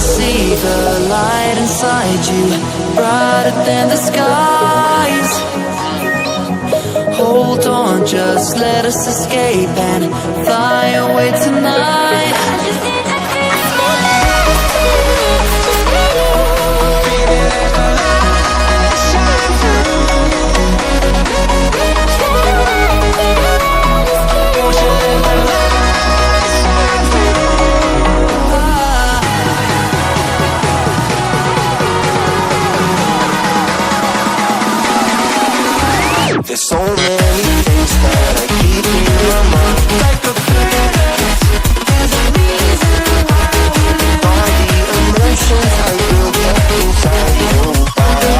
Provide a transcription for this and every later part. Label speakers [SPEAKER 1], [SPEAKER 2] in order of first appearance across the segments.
[SPEAKER 1] see the light inside you, brighter than the skies. Hold on, just let us escape and fly away tonight.
[SPEAKER 2] There's so many things that I keep in my mind, like a feeling. There's a reason why all the emotions I built up inside your body.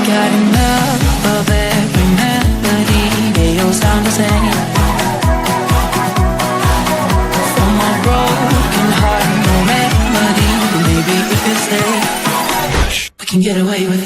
[SPEAKER 1] Got enough of every melody, they all sound the same. For my broken heart, no remedy. Maybe if you stay, we can get away with it.